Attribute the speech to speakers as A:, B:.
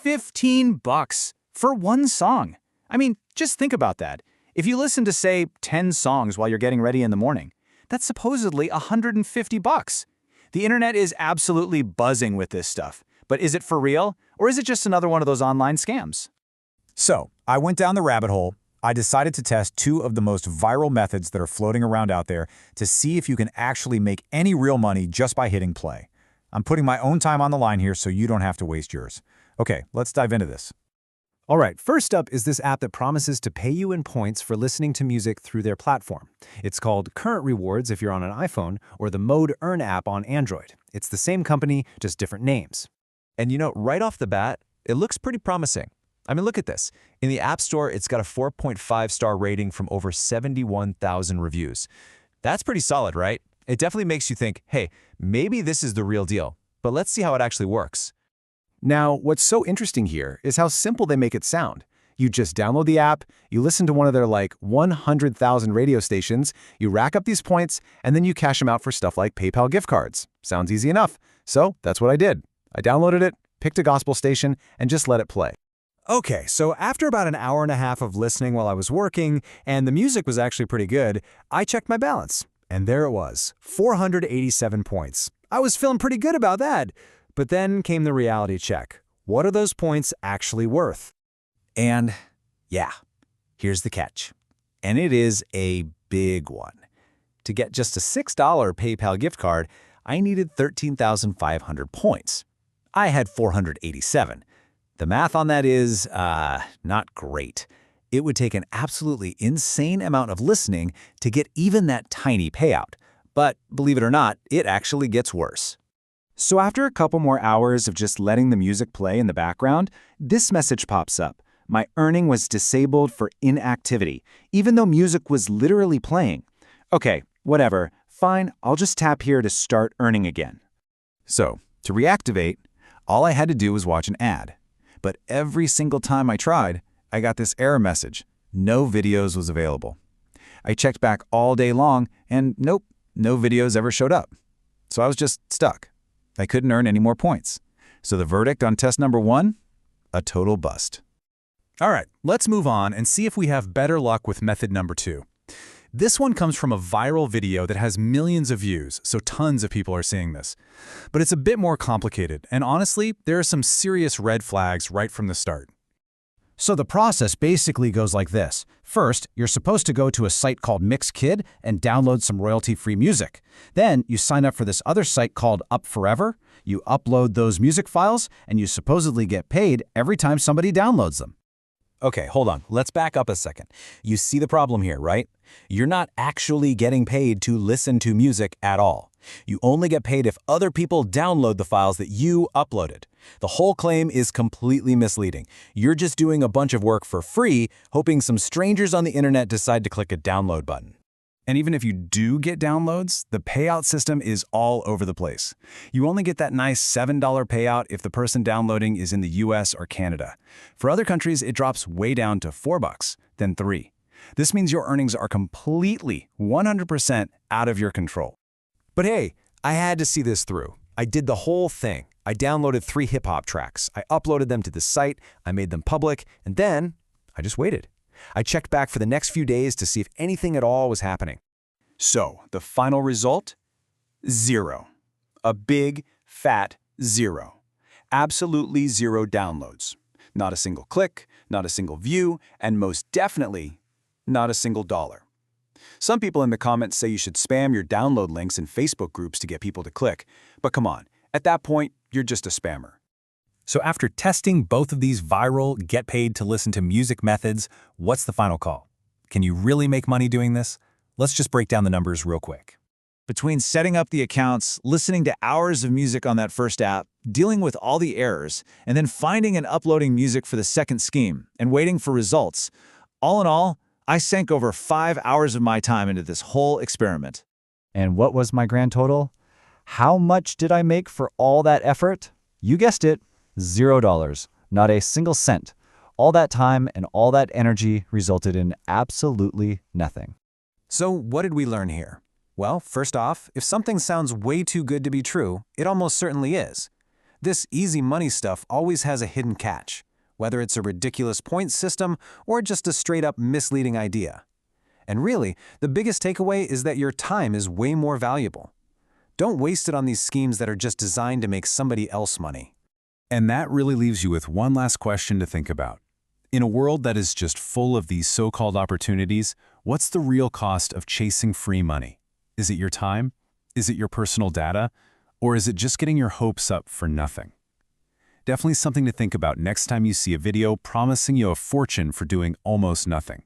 A: $15 for one song. I mean, just think about that. If you listen to, say, 10 songs while you're getting ready in the morning, that's supposedly $150. The internet is absolutely buzzing with this stuff. But is it for real? Or is it just another one of those online scams?
B: So, I went down the rabbit hole. I decided to test two of the most viral methods that are floating around out there to see if you can actually make any real money just by hitting play. I'm putting my own time on the line here so you don't have to waste yours. Okay, let's dive into this.
C: All right, first up is this app that promises to pay you in points for listening to music through their platform. It's called Current Rewards if you're on an iPhone, or the Mode Earn app on Android. It's the same company, just different names.
D: And right off the bat, it looks pretty promising. I mean, look at this. In the App Store, it's got a 4.5-star rating from over 71,000 reviews. That's pretty solid, right? It definitely makes you think, hey, maybe this is the real deal. But let's see how it actually works.
C: Now, what's so interesting here is how simple they make it sound. You just download the app, you listen to one of their 100,000 radio stations, you rack up these points, and then you cash them out for stuff like PayPal gift cards. Sounds easy enough. So that's what I did. I downloaded it, picked a gospel station, and just let it play. Okay, so after about an hour and a half of listening while I was working, and the music was actually pretty good, I checked my balance. And there it was, 487 points. I was feeling pretty good about that. But then came the reality check. What are those points actually worth? And yeah, here's the catch. And it is a big one. To get just a $6 PayPal gift card, I needed 13,500 points. I had 487. The math on that is, not great. It would take an absolutely insane amount of listening to get even that tiny payout. But believe it or not, it actually gets worse. So after a couple more hours of just letting the music play in the background, this message pops up. My earning was disabled for inactivity, even though music was literally playing. Okay, whatever. Fine, I'll just tap here to start earning again. So, to reactivate, all I had to do was watch an ad. But every single time I tried, I got this error message. No videos was available. I checked back all day long, and nope, no videos ever showed up. So I was just stuck. I couldn't earn any more points. So the verdict on test number 1? A total bust. All right, let's move on and see if we have better luck with method number 2. This one comes from a viral video that has millions of views, so tons of people are seeing this. But it's a bit more complicated, and honestly, there are some serious red flags right from the start. So the process basically goes like this. First, you're supposed to go to a site called Mixkid and download some royalty-free music. Then you sign up for this other site called Up Forever. You upload those music files, and you supposedly get paid every time somebody downloads them. Okay, hold on. Let's back up a second. You see the problem here, right? You're not actually getting paid to listen to music at all. You only get paid if other people download the files that you uploaded. The whole claim is completely misleading. You're just doing a bunch of work for free, hoping some strangers on the internet decide to click a download button. And even if you do get downloads, the payout system is all over the place. You only get that nice $7 payout if the person downloading is in the US or Canada. For other countries, it drops way down to $4, then $3. This means your earnings are completely 100% out of your control. But hey, I had to see this through. I did the whole thing. I downloaded 3 hip-hop tracks. I uploaded them to the site, I made them public, and then I just waited. I checked back for the next few days to see if anything at all was happening. So, the final result? 0. A big, fat 0. Absolutely 0 downloads. Not a single click, not a single view, and most definitely, not a single dollar. Some people in the comments say you should spam your download links in Facebook groups to get people to click. But come on, at that point, you're just a spammer. So after testing both of these viral, get-paid-to-listen-to-music methods, what's the final call? Can you really make money doing this? Let's just break down the numbers real quick.
A: Between setting up the accounts, listening to hours of music on that first app, dealing with all the errors, and then finding and uploading music for the second scheme, and waiting for results, all in all, I sank over 5 hours of my time into this whole experiment.
C: And what was my grand total? How much did I make for all that effort? You guessed it, $0. Not a single cent. All that time and all that energy resulted in absolutely nothing.
B: So what did we learn here? Well, first off, if something sounds way too good to be true, it almost certainly is.
C: This easy money stuff always has a hidden catch, whether it's a ridiculous points system or just a straight-up misleading idea. And really, the biggest takeaway is that your time is way more valuable. Don't waste it on these schemes that are just designed to make somebody else money.
E: And that really leaves you with one last question to think about. In a world that is just full of these so-called opportunities, what's the real cost of chasing free money? Is it your time? Is it your personal data? Or is it just getting your hopes up for nothing? Definitely something to think about next time you see a video promising you a fortune for doing almost nothing.